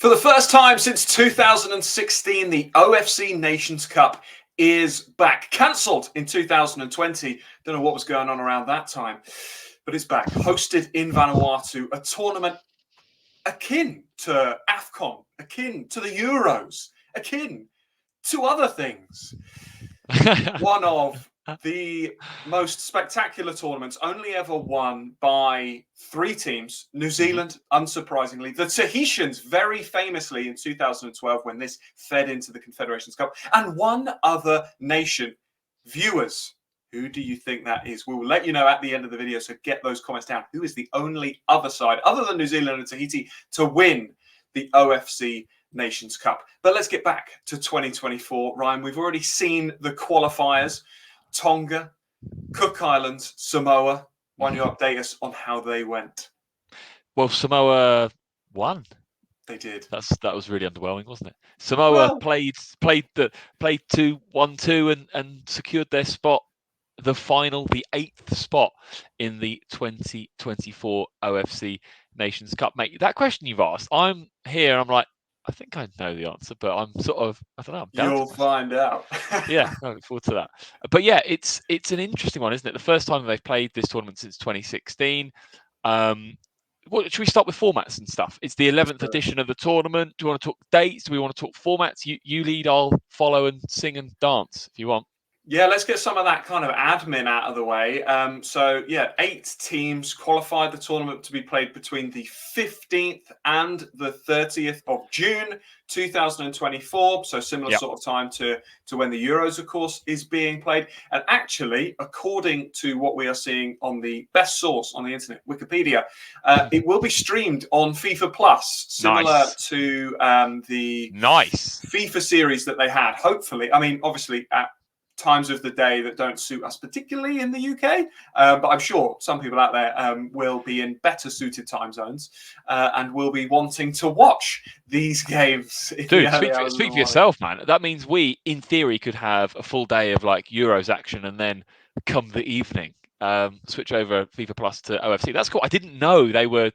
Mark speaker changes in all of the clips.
Speaker 1: For the first time since 2016, the OFC Nations Cup is back. Cancelled in 2020. Don't know what was going on around that time, but it's back. Hosted in Vanuatu, a tournament akin to AFCON, akin to the Euros, akin to other things. One of the most spectacular tournaments, only ever won by 3 teams. New Zealand, unsurprisingly. The Tahitians, very famously in 2012, when this fed into the Confederations Cup. And one other nation. Viewers, who do you think that is? We will let you know at the end of the video, so get those comments down. Who is the only other side, other than New Zealand and Tahiti, to win the OFC Nations Cup? But let's get back to 2024. Ryan, we've already seen the qualifiers. Tonga, Cook Islands, Samoa. Why don't you update us on how they went?
Speaker 2: Well, Samoa won.
Speaker 1: They did.
Speaker 2: That was really underwhelming, wasn't it? Samoa played 2-1-2 and secured their spot, the 8th spot in the 2024 OFC Nations Cup. Mate, that question you've asked, I'm like, I think I know the answer, but I'm sort of, I don't know.
Speaker 1: You'll find out.
Speaker 2: Yeah, I look forward to that. But yeah, it's an interesting one, isn't it? The first time they've played this tournament since 2016. Should we start with formats and stuff? It's the 11th edition of the tournament. Do you want to talk dates? Do we want to talk formats? You lead, I'll follow and sing and dance if you want.
Speaker 1: Yeah, let's get some of that kind of admin out of the way. 8 teams qualified the tournament to be played between the 15th and the 30th of June 2024. So similar sort of time to when the Euros, of course, is being played. And actually, according to what we are seeing on the best source on the internet, Wikipedia, it will be streamed on FIFA Plus, similar to the FIFA series that they had. Hopefully, I mean, obviously, at times of the day that don't suit us particularly in the UK, but I'm sure some people out there will be in better suited time zones and will be wanting to watch these games.
Speaker 2: Dude, speak for yourself, man. That means we, in theory, could have a full day of like Euros action and then come the evening, switch over FIFA Plus to OFC. That's cool. I didn't know they were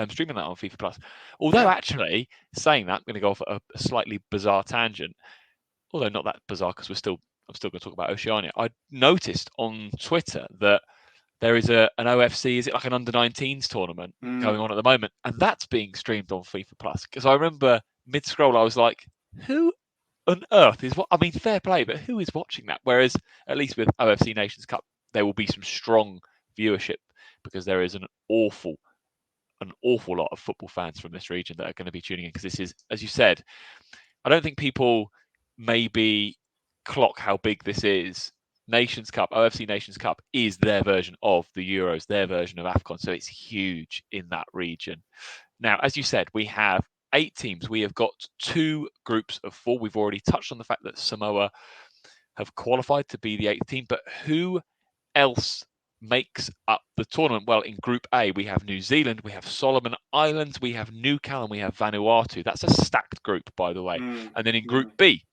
Speaker 2: streaming that on FIFA Plus. Although actually, saying that, I'm going to go off a slightly bizarre tangent. Although not that bizarre because I'm still going to talk about Oceania. I noticed on Twitter that there is an OFC, is it like an under-19s tournament going on at the moment? And that's being streamed on FIFA Plus. Because I remember mid-scroll, I was like, who on earth is what? I mean, fair play, but who is watching that? Whereas, at least with OFC Nations Cup, there will be some strong viewership because there is an awful lot of football fans from this region that are going to be tuning in. Because this is, as you said, I don't think people maybe clock how big this is. Nations Cup, OFC Nations Cup is their version of the Euros, their version of AFCON. So it's huge in that region. Now, as you said, we have 8 teams. We have got 2 groups of 4. We've already touched on the fact that Samoa have qualified to be the 8th team, but who else makes up the tournament? Well, in Group A, we have New Zealand, we have Solomon Islands, we have Newcastle, and we have Vanuatu. That's a stacked group, by the way. And then in Group B,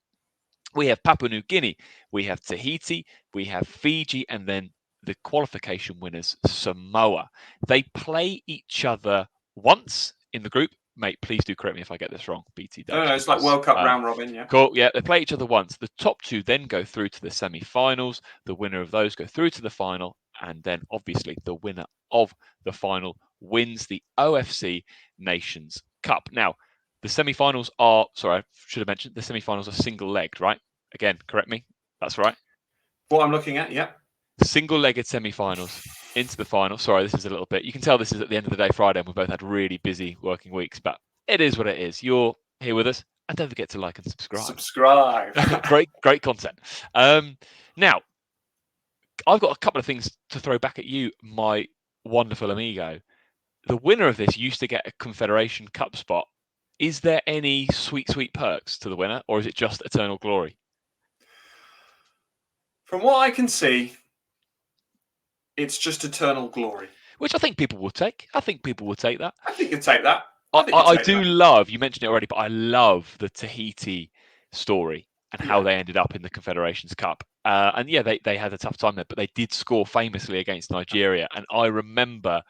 Speaker 2: we have Papua New Guinea, we have Tahiti, we have Fiji, and then the qualification winners, Samoa. They play each other once in the group. Mate, please do correct me if I get this wrong, BT.
Speaker 1: No, it's like World Cup round robin, yeah.
Speaker 2: Cool, yeah, they play each other once. The top 2 then go through to the semi-finals. The winner of those go through to the final, and then obviously the winner of the final wins the OFC Nations Cup. Now, the semi-finals are, sorry, I should have mentioned, the semi-finals are single-legged, right? Again, correct me. That's right.
Speaker 1: What I'm looking at, yeah.
Speaker 2: Single-legged semi-finals into the final. Sorry, this is a little bit. You can tell this is at the end of the day Friday, and we both had really busy working weeks, but it is what it is. You're here with us, and don't forget to like and subscribe. Great content. Now, I've got a couple of things to throw back at you, my wonderful amigo. The winner of this used to get a Confederation Cup spot. Is there any sweet perks to the winner, or is it just eternal glory?
Speaker 1: From what I can see, it's just eternal glory.
Speaker 2: Which I think people will take. I think people will take that.
Speaker 1: I think you'll take that.
Speaker 2: I do love, you mentioned it already, but I love the Tahiti story and how they ended up in the Confederations Cup. And yeah, they had a tough time there, but they did score famously against Nigeria. And I remember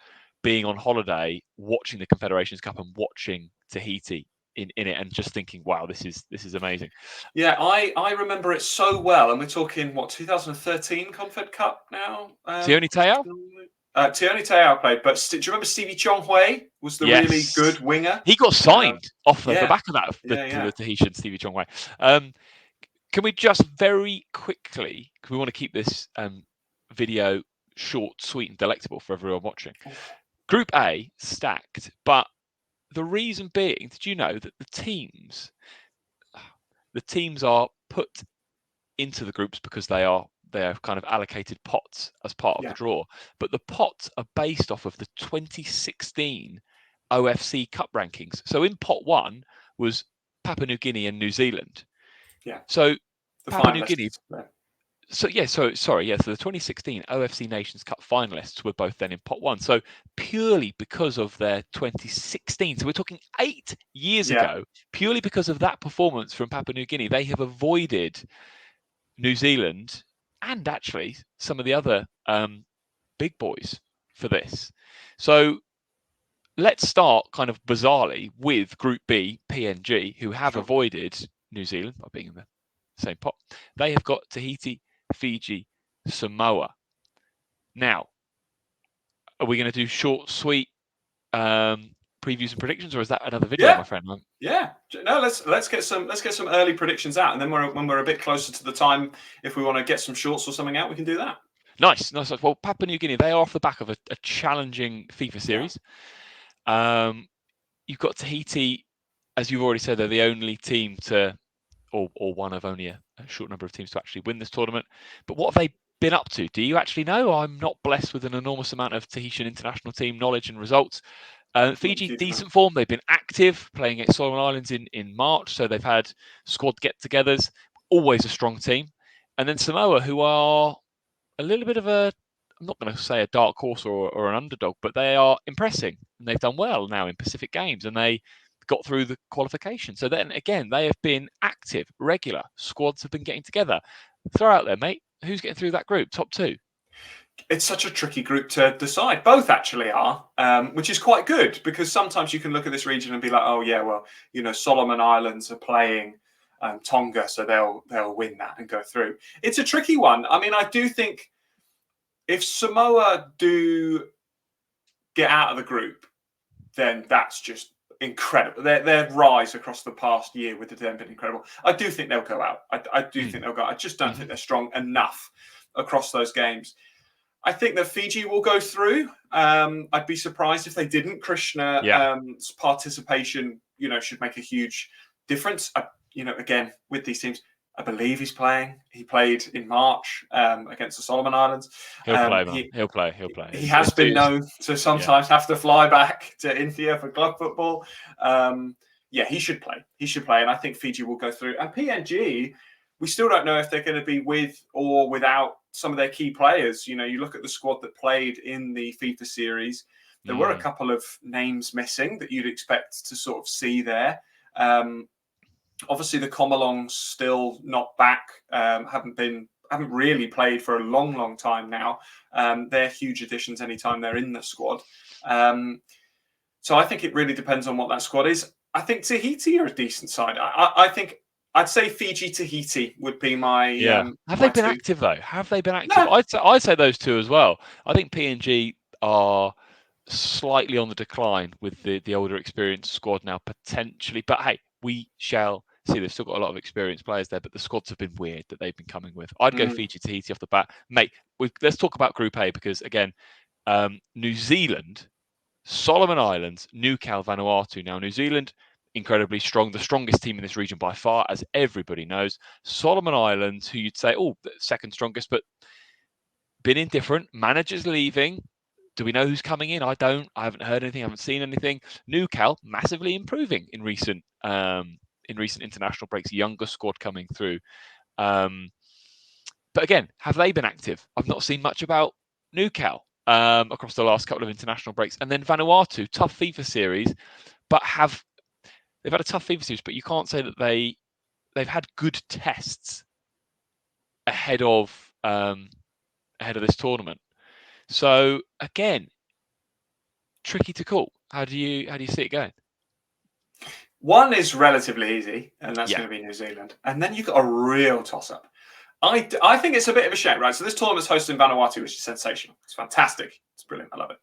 Speaker 2: being on holiday, watching the Confederations Cup and watching Tahiti in it, and just thinking, wow, this is amazing.
Speaker 1: Yeah, I remember it so well, and we're talking 2013 Confed Cup now.
Speaker 2: Tioni Teo?
Speaker 1: Tioni Teo played, but do you remember Stevie Chong Hui was the really good winger?
Speaker 2: He got signed off the
Speaker 1: yeah.
Speaker 2: back of that, the Tahitian Stevie Chong Hui. Can we just very quickly, because we want to keep this video short, sweet, and delectable for everyone watching. Group A stacked, but the reason being, did you know that the teams are put into the groups because they are kind of allocated pots as part of the draw, but the pots are based off of the 2016 OFC Cup rankings. So in pot 1 was Papua New Guinea and New Zealand.
Speaker 1: Yeah.
Speaker 2: So
Speaker 1: the
Speaker 2: Papua New Guinea. So the 2016 OFC Nations Cup finalists were both then in pot 1. So purely because of their 2016, so we're talking 8 years ago, purely because of that performance from Papua New Guinea, they have avoided New Zealand and actually some of the other big boys for this. So let's start kind of bizarrely with Group B, PNG, who have avoided New Zealand by being in the same pot. They have got Tahiti, Fiji, Samoa. Now, are we going to do short, sweet previews and predictions, or is that another video, my friend?
Speaker 1: Yeah, no. Let's get some early predictions out, and then when we're a bit closer to the time, if we want to get some shorts or something out, we can do that.
Speaker 2: Nice. Well, Papua New Guinea, they are off the back of a challenging FIFA series. You've got Tahiti, as you've already said, they're the only team to, or one of only a short number of teams to actually win this tournament. But what have they been up to? Do you actually know? I'm not blessed with an enormous amount of Tahitian international team knowledge and results. Fiji, decent form. They've been active, playing at Solomon Islands in March, so they've had squad get-togethers. Always a strong team. And then Samoa, who are a little bit of a, I'm not going to say a dark horse or an underdog, but they are impressing, and they've done well now in Pacific Games, and they got through the qualification. So then again, they have been active, regular. Squads have been getting together. Throw out there, mate. Who's getting through that group? Top 2.
Speaker 1: It's such a tricky group to decide. Both actually are, which is quite good, because sometimes you can look at this region and be like, oh yeah, well, Solomon Islands are playing Tonga, so they'll win that and go through. It's a tricky one. I mean, I do think if Samoa do get out of the group, then that's just incredible. Their rise across the past year with them been incredible. I do think they'll go out. I do think they'll go. I just don't think they're strong enough across those games. I think that Fiji will go through. I'd be surprised if they didn't. Krishna's participation, should make a huge difference. Again, with these teams, I believe he's playing. He played in March against the Solomon Islands.
Speaker 2: He'll play, man. He'll play.
Speaker 1: He has been known to sometimes have to fly back to India for club football. He should play. He should play, and I think Fiji will go through. And PNG, we still don't know if they're going to be with or without some of their key players. You look at the squad that played in the FIFA series. There were a couple of names missing that you'd expect to sort of see there. Obviously, the Komolongs still not back. Haven't really played for a long, long time now. They're huge additions anytime they're in the squad. So I think it really depends on what that squad is. I think Tahiti are a decent side. I think I'd say Fiji, Tahiti would be my.
Speaker 2: Have they been active though? Have they been active? No. I'd say those two as well. I think PNG are slightly on the decline with the older experienced squad now potentially. But hey, we shall see. They've still got a lot of experienced players there, but the squads have been weird that they've been coming with. I'd go Fiji, Tahiti off the bat, mate. Let's talk about Group A, because again, New Zealand, Solomon Islands, Newcastle, Vanuatu. Now New Zealand, incredibly strong, the strongest team in this region by far, as everybody knows. Solomon Islands, who you'd say, second strongest, but been indifferent. Managers leaving. Do we know who's coming in? I don't. I haven't heard anything. I haven't seen anything. Newcastle massively improving in recent international breaks. Younger squad coming through. But again, have they been active? I've not seen much about Newcastle across the last couple of international breaks. And then Vanuatu, tough FIFA series, but they've had a tough FIFA series, but you can't say that they've had good tests ahead of this tournament. So again, tricky to call. How do you see it going?
Speaker 1: One is relatively easy, and that's
Speaker 2: Yeah.
Speaker 1: going to be New Zealand. And then you've got a real toss-up. I think it's a bit of a shame, right? So this tournament's hosted in Vanuatu, which is sensational. It's fantastic. It's brilliant. I love it.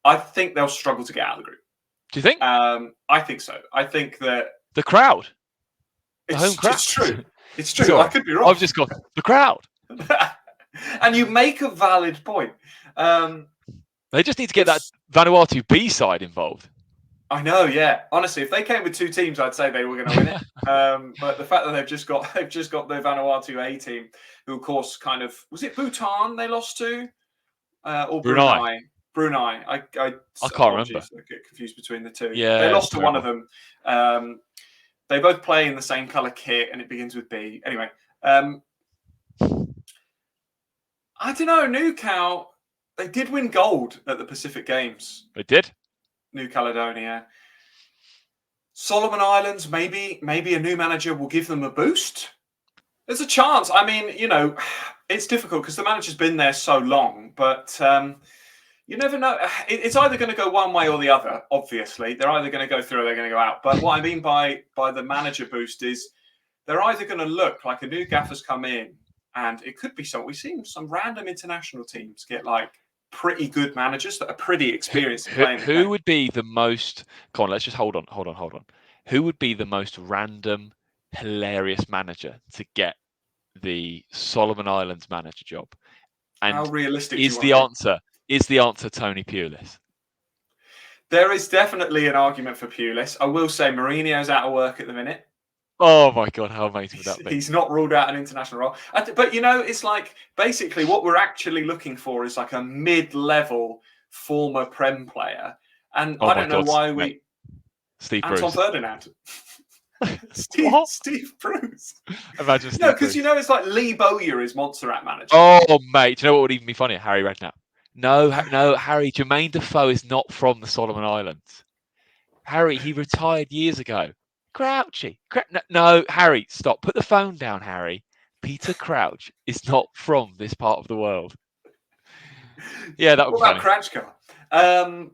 Speaker 1: I think they'll struggle to get out of the group.
Speaker 2: Do you think?
Speaker 1: I think so. I think that
Speaker 2: the crowd, the home crowd.
Speaker 1: It's true. It's true.
Speaker 2: Sorry,
Speaker 1: I could be wrong.
Speaker 2: I've just got the crowd.
Speaker 1: And you make a valid point.
Speaker 2: They just need to get that Vanuatu B side involved.
Speaker 1: I know, yeah. Honestly, if they came with two teams, I'd say they were going to win it. But the fact that they've just got the Vanuatu A team, who of course kind of was it Bhutan they lost to, or Brunei? Brunei. I can't
Speaker 2: remember.
Speaker 1: I get confused between the two.
Speaker 2: Yeah,
Speaker 1: they lost to one of them. They both play in the same color kit, and it begins with B. Anyway, I don't know. New Cal, they did win gold at the Pacific Games.
Speaker 2: They did.
Speaker 1: New Caledonia. Solomon Islands, maybe a new manager will give them a boost. There's a chance. I mean, it's difficult because the manager's been there so long, but you never know. It's either going to go one way or the other, obviously. They're either going to go through or they're going to go out. But what I mean by the manager boost is they're either going to look like a new gaffer's come in, and it could be we've seen some random international teams get like pretty good managers that are pretty experienced.
Speaker 2: Who would be the most? Come on, let's just hold on. Who would be the most random, hilarious manager to get the Solomon Islands manager job? And
Speaker 1: how realistic
Speaker 2: is the answer? Is the answer Tony Pulis?
Speaker 1: There is definitely an argument for Pulis. I will say Mourinho's out of work at the minute.
Speaker 2: Oh my God, how amazing would that be?
Speaker 1: He's not ruled out an international role. But, it's like basically what we're actually looking for is like a mid-level former Prem player. And I don't know why we...
Speaker 2: Steve
Speaker 1: Anton
Speaker 2: Bruce.
Speaker 1: Ferdinand. Steve Bruce.
Speaker 2: Imagine Steve
Speaker 1: because it's like Lee Bowyer is Montserrat manager.
Speaker 2: Oh, mate, do you know what would even be funnier? Harry Redknapp. No, Harry, Jermaine Defoe is not from the Solomon Islands. Harry, he retired years ago. Crouchy. No, Harry, stop. Put the phone down, Harry. Peter Crouch is not from this part of the world. Yeah, that would be funny.
Speaker 1: What about Crouchcar?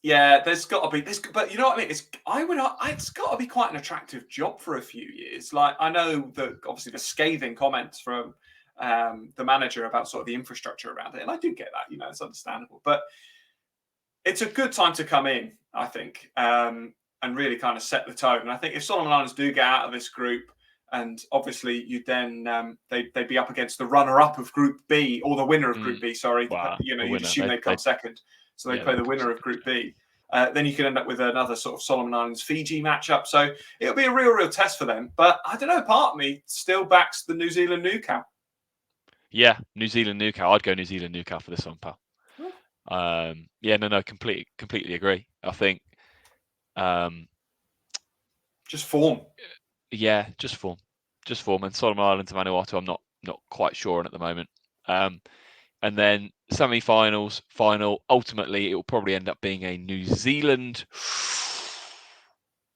Speaker 1: Yeah, there's got to be this, but you know what I mean. It's got to be quite an attractive job for a few years. Like I know that obviously the scathing comments from the manager about sort of the infrastructure around it, and I do get that. It's understandable, but it's a good time to come in, I think, and really kind of set the tone. And I think if Solomon Islands do get out of this group, and obviously you then they'd be up against the runner-up of Group B or the winner of Group B. Sorry,
Speaker 2: wow.
Speaker 1: You'd assume they'd come second. So they play the winner of Group B. Then you could end up with another sort of Solomon Islands Fiji matchup. So it'll be a real test for them. But I don't know. Part of me still backs the New Zealand New Cal.
Speaker 2: Yeah, New Zealand New Cal. I'd go New Zealand New Cal for this one, pal. Completely agree. I think
Speaker 1: just form.
Speaker 2: Yeah, just form. And Solomon Islands and Vanuatu, I'm not quite sure on at the moment. And then semi-finals, final. Ultimately, it will probably end up being a New Zealand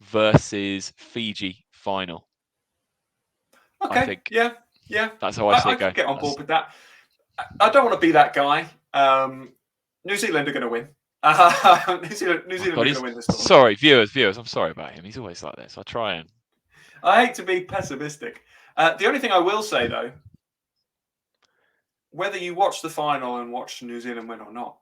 Speaker 2: versus Fiji final.
Speaker 1: Okay.
Speaker 2: I think.
Speaker 1: Yeah.
Speaker 2: That's how I see it going.
Speaker 1: I can get on board with that. I don't want to be that guy. New Zealand are going to win. New Zealand are going to win this.
Speaker 2: Sorry, viewers. I'm sorry about him. He's always like this. I try and.
Speaker 1: I hate to be pessimistic. The only thing I will say though, whether you watch the final and watch New Zealand win or not,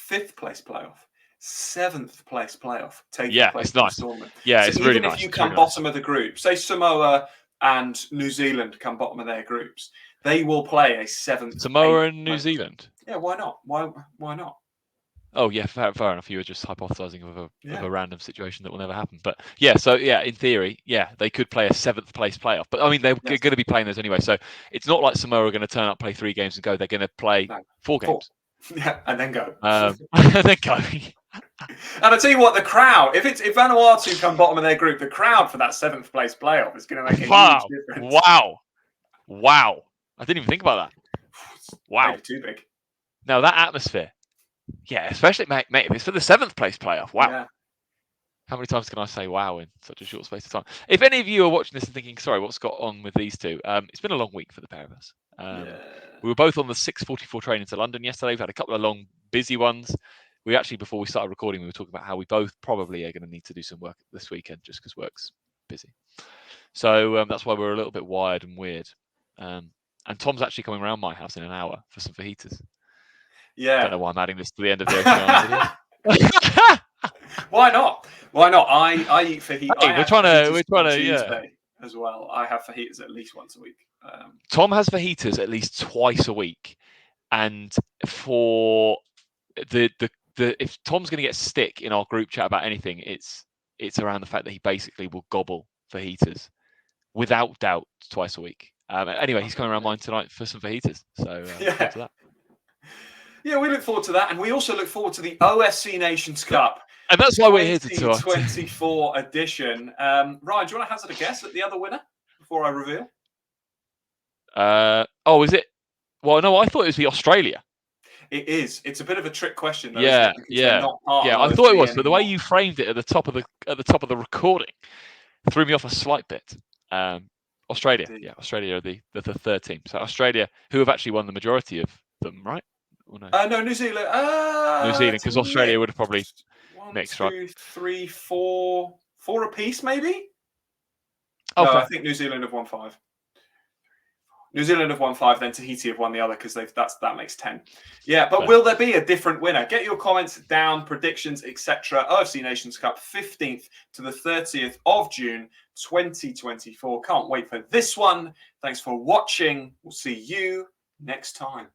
Speaker 1: 5th place playoff, 7th place playoff taking place.
Speaker 2: It's nice. Yeah, it's really nice.
Speaker 1: Even if you come bottom of the group, say Samoa and New Zealand come bottom of their groups, they will play a 7th.
Speaker 2: Samoa and New Zealand.
Speaker 1: Yeah, why not? Why not?
Speaker 2: Oh yeah, fair enough. You were just hypothesizing of a random situation that will never happen. But yeah, so in theory, they could play a 7th place playoff. But I mean, they're going to be playing those anyway. So it's not like Samoa are going to turn up, play 3 games and go. They're going to play 4 games.
Speaker 1: Yeah, and then go.
Speaker 2: And then go.
Speaker 1: And I tell you what, the crowd. If Vanuatu come bottom of their group, the crowd for that 7th place playoff is going to make a huge difference.
Speaker 2: Wow! I didn't even think about that. Wow,
Speaker 1: maybe too big.
Speaker 2: Now that atmosphere. Yeah, especially, mate, if it's for the 7th place playoff. Wow. Yeah. How many times can I say wow in such a short space of time? If any of you are watching this and thinking, sorry, what's got on with these two? It's been a long week for the pair of us. We were both on the 6:44 train into London yesterday. We've had a couple of long, busy ones. we actually, before we started recording, we were talking about how we both probably are going to need to do some work this weekend just because work's busy. So that's why we're a little bit wired and weird. And Tom's actually coming around my house in an hour for some fajitas.
Speaker 1: Yeah.
Speaker 2: Don't know why I'm adding this to the end of the Oceania video.
Speaker 1: Why not? Why not? I eat fajitas.
Speaker 2: Hey, we're trying to
Speaker 1: Tuesday as well. I have fajitas at least once a week.
Speaker 2: Tom has fajitas at least twice a week, and for the if Tom's going to get stick in our group chat about anything, it's around the fact that he basically will gobble fajitas without doubt twice a week. Anyway, he's coming around mine tonight for some fajitas, so look forward to that.
Speaker 1: Yeah, we look forward to that, and we also look forward to the OFC Nations Cup.
Speaker 2: And that's why we're here to talk.
Speaker 1: 2024 edition. Ryan, do you want to hazard a guess at the other winner before I reveal?
Speaker 2: Is it? Well, no, I thought it was the Australia.
Speaker 1: It is. It's a bit of a trick question, though.
Speaker 2: Yeah,
Speaker 1: yeah.
Speaker 2: I thought it was, but the way you framed it at the top of the recording threw me off a slight bit. Australia, indeed. Yeah, Australia are the third team. So Australia, who have actually won the majority of them, right? Or no?
Speaker 1: No, New Zealand.
Speaker 2: New Zealand, because Australia would have probably mixed, right?
Speaker 1: 1, 2, 3, 4 apiece, maybe.
Speaker 2: Okay.
Speaker 1: No, I think New Zealand have won 5. New Zealand have won 5, then Tahiti have won the other because that makes 10. Yeah, but will there be a different winner? Get your comments down, predictions, etc. OFC Nations Cup, 15th to the 30th of June, 2024. Can't wait for this one. Thanks for watching. We'll see you next time.